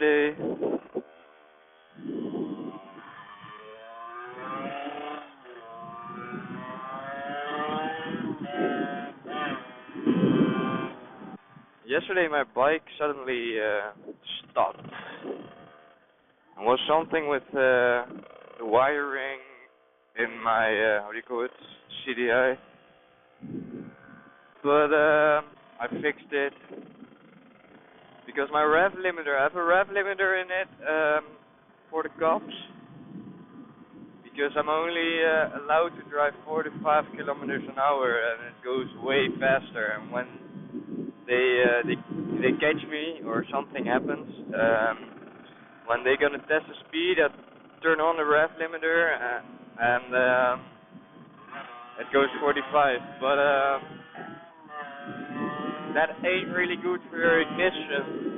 yesterday. Yesterday my bike suddenly stopped. It was something with the wiring in my, how do you call it, CDI. But I fixed it because my rev limiter, I have a rev limiter in it for the cops, because I'm only allowed to drive 45 kilometers an hour and it goes way faster. And when they catch me or something happens, when they're gonna test the speed, I turn on the rev limiter and it goes 45. But that ain't really good for your ignition.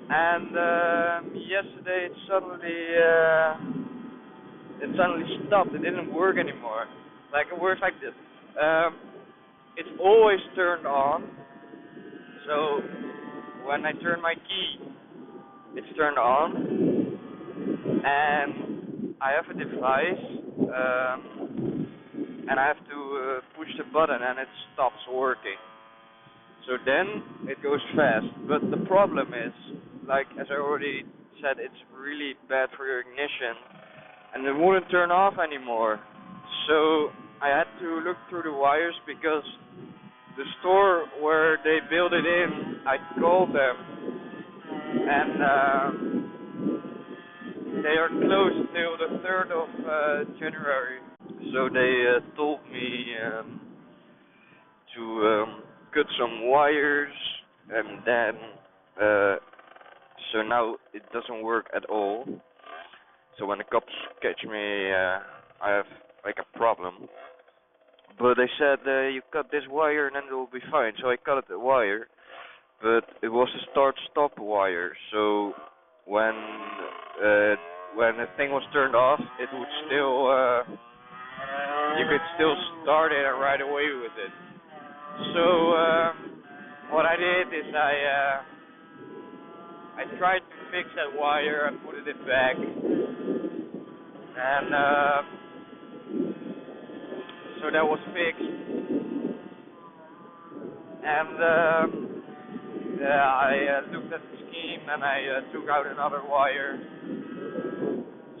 And yesterday it suddenly stopped. It didn't work anymore. Like, it works like this. It's always turned on. So when I turn my key, it's turned on. And I have a device, and I have to push the button and it stops working. So then it goes fast. But the problem is, like as I already said, it's really bad for your ignition, and it wouldn't turn off anymore. So I had to look through the wires, because the store where they built it in, I called them, and they are closed till the 3rd of January. So they told me to cut some wires, and then so now it doesn't work at all. So when the cops catch me, I have like a problem. But they said you cut this wire and then it will be fine. So I cut the wire, but it was a start-stop wire. So when the thing was turned off, it would still you could still start it right away with it. So what I did is I tried to fix that wire. I put it back, and so that was fixed. And I looked at the scheme and I took out another wire.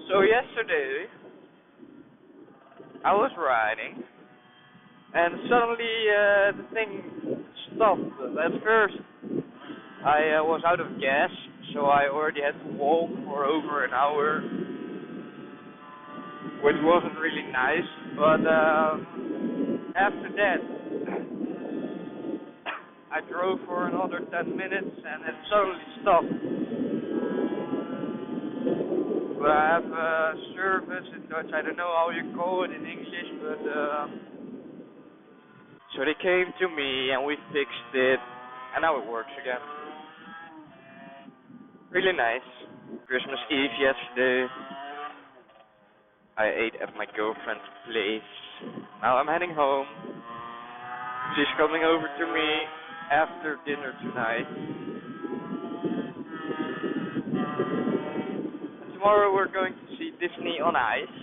So yesterday I was riding, and suddenly the thing stopped. At first I was out of gas, so I already had to walk for over an hour, which wasn't really nice. But after that I drove for another 10 minutes and it suddenly stopped. But I have a service in Dutch, I don't know how you call it in English, but so they came to me and we fixed it, and now it works again. Really nice. Christmas Eve yesterday, I ate at my girlfriend's place. Now I'm heading home. She's coming over to me after dinner tonight. And tomorrow we're going to see Disney on Ice.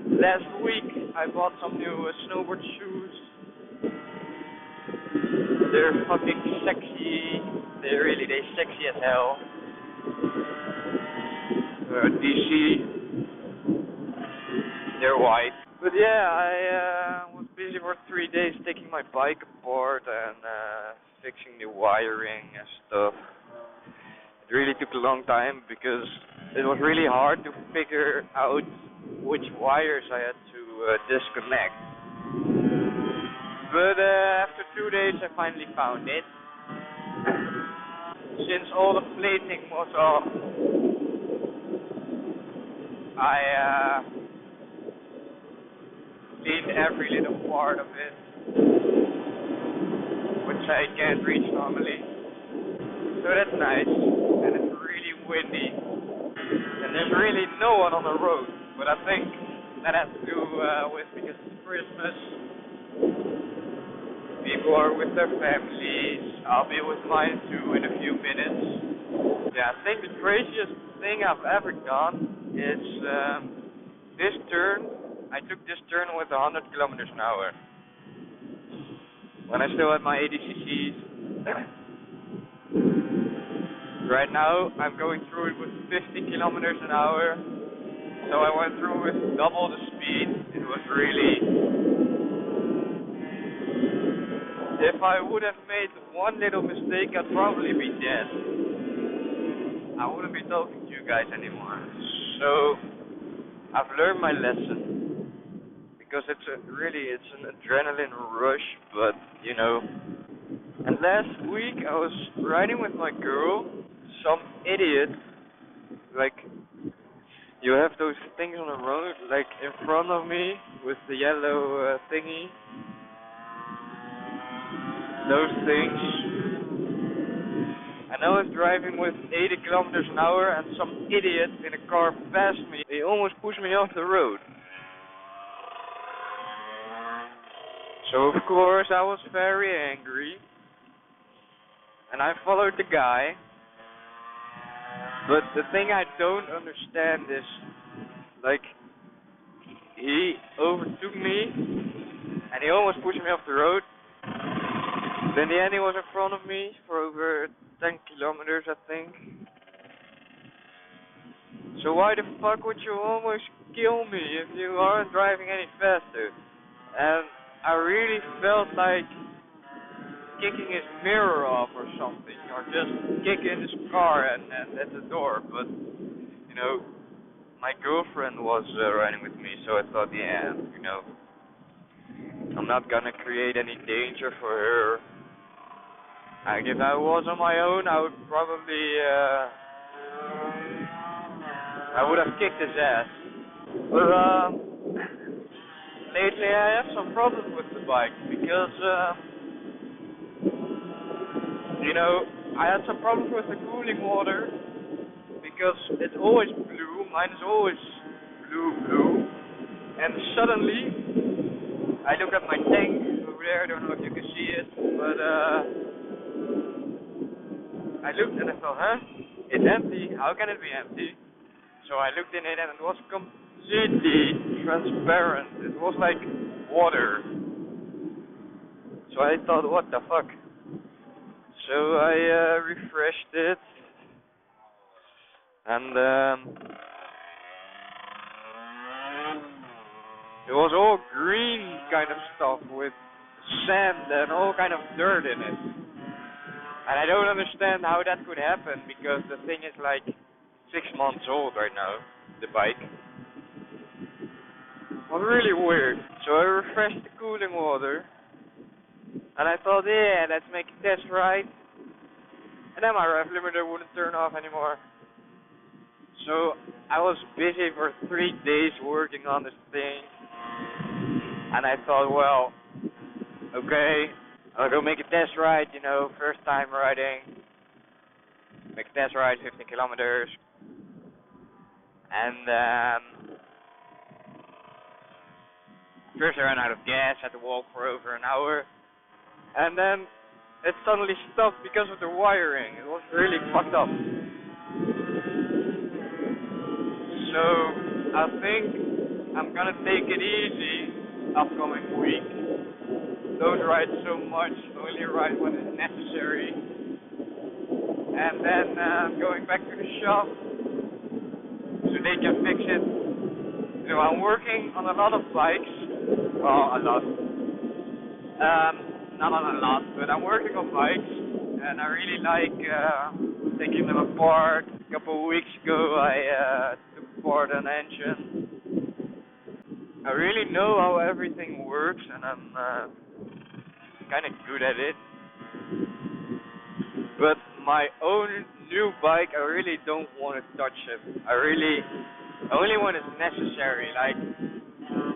Last week I bought some new snowboard shoes. They're fucking sexy. They're sexy as hell. DC. They're white. But yeah, I was busy for 3 days taking my bike apart and fixing the wiring and stuff. It really took a long time because it was really hard to figure out which wires I had to disconnect. But after 2 days I finally found it. Since all the plating was off, I cleaned every little part of it, which I can't reach normally. So that's nice, and it's really windy, and there's really no one on the road. But I think that has to do with because it's Christmas. People are with their families. I'll be with mine too in a few minutes. Yeah, I think the craziest thing I've ever done is this turn. I took this turn with 100 kilometers an hour when I still had my 80 cc's. Right now, I'm going through it with 50 kilometers an hour. So I went through with double the speed. It was really... If I would have made one little mistake, I'd probably be dead. I wouldn't be talking to you guys anymore. So I've learned my lesson. Because it's an adrenaline rush, but you know. And last week I was riding with my girl. Some idiot, like, you have those things on the road, like in front of me with the yellow thingy. Those things. And I was driving with 80 kilometers an hour, and some idiot in a car passed me. He almost pushed me off the road. So of course I was very angry, and I followed the guy. But the thing I don't understand is, like, he overtook me, and he almost pushed me off the road. Then in the end he was in front of me for over 10 kilometers, I think. So why the fuck would you almost kill me if you aren't driving any faster? And I really felt like kicking his mirror off or something, or just kicking his car and at the door. But, you know, my girlfriend was riding with me, so I thought, yeah, you know, I'm not gonna create any danger for her. Like, if I was on my own, I would probably, I would have kicked his ass. But, lately I have some problems with the bike, because, you know, I had some problems with the cooling water, because it's always blue, mine is always blue, and suddenly, I look at my tank over there, I don't know if you can see it, but, I looked and I thought, huh? It's empty. How can it be empty? So I looked in it and it was completely transparent. It was like water. So I thought, what the fuck? So I refreshed it, and it was all green kind of stuff with sand and all kind of dirt in it. And I don't understand how that could happen, because the thing is like 6 months old right now, the bike. It was really weird. So I refreshed the cooling water, and I thought, yeah, let's make a test ride. And then my rev limiter wouldn't turn off anymore. So I was busy for 3 days working on this thing, and I thought, well, okay, I'll go make a test ride, you know, first time riding. Make a test ride, 15 kilometers. And first I ran out of gas, had to walk for over an hour. And then it suddenly stopped because of the wiring. It was really fucked up. So I think I'm gonna take it easy upcoming week. Don't ride so much, only ride when it's necessary. And then going back to the shop so they can fix it. You know, I'm working on a lot of bikes. Well, a lot. Not on a lot, but I'm working on bikes, and I really like taking them apart. A couple of weeks ago I took apart an engine. I really know how everything works, and I'm kind of good at it. But my own new bike, I really don't want to touch it. Only when it's necessary, like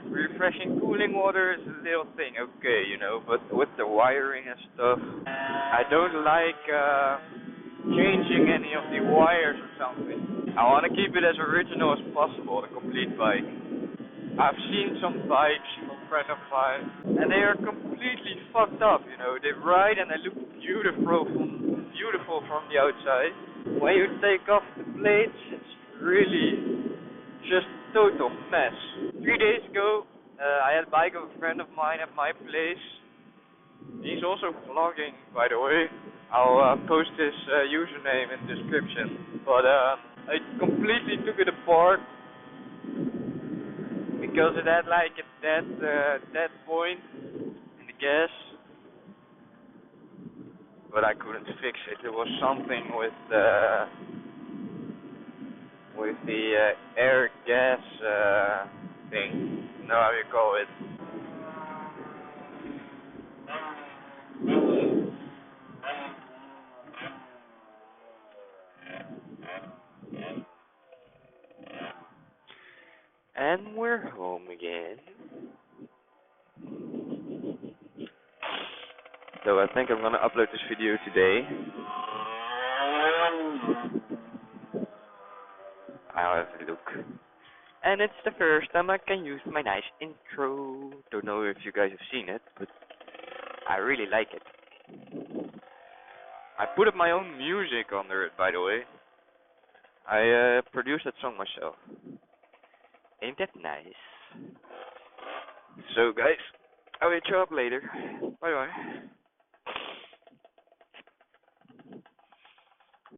refreshing cooling water is a little thing, okay, you know, but with the wiring and stuff, I don't like changing any of the wires or something. I want to keep it as original as possible, the complete bike. I've seen some bikes from friends of mine, and they are completely fucked up, you know. They ride and they look beautiful from the outside. When you take off the plates, it's really just total mess. 3 days ago, I had a bike of a friend of mine at my place. He's also vlogging, by the way. I'll post his username in the description. But I completely took it apart because it had like a dead point in the gas. But I couldn't fix it. It was something with the air gas thing. You know how you call it. And we're home again. So I think I'm gonna upload this video today. I'll have a look. And it's the first time I can use my nice intro. Don't know if you guys have seen it, but I really like it. I put up my own music under it, by the way. I produced that song myself. Ain't that nice? So guys, I will show up later. Bye bye.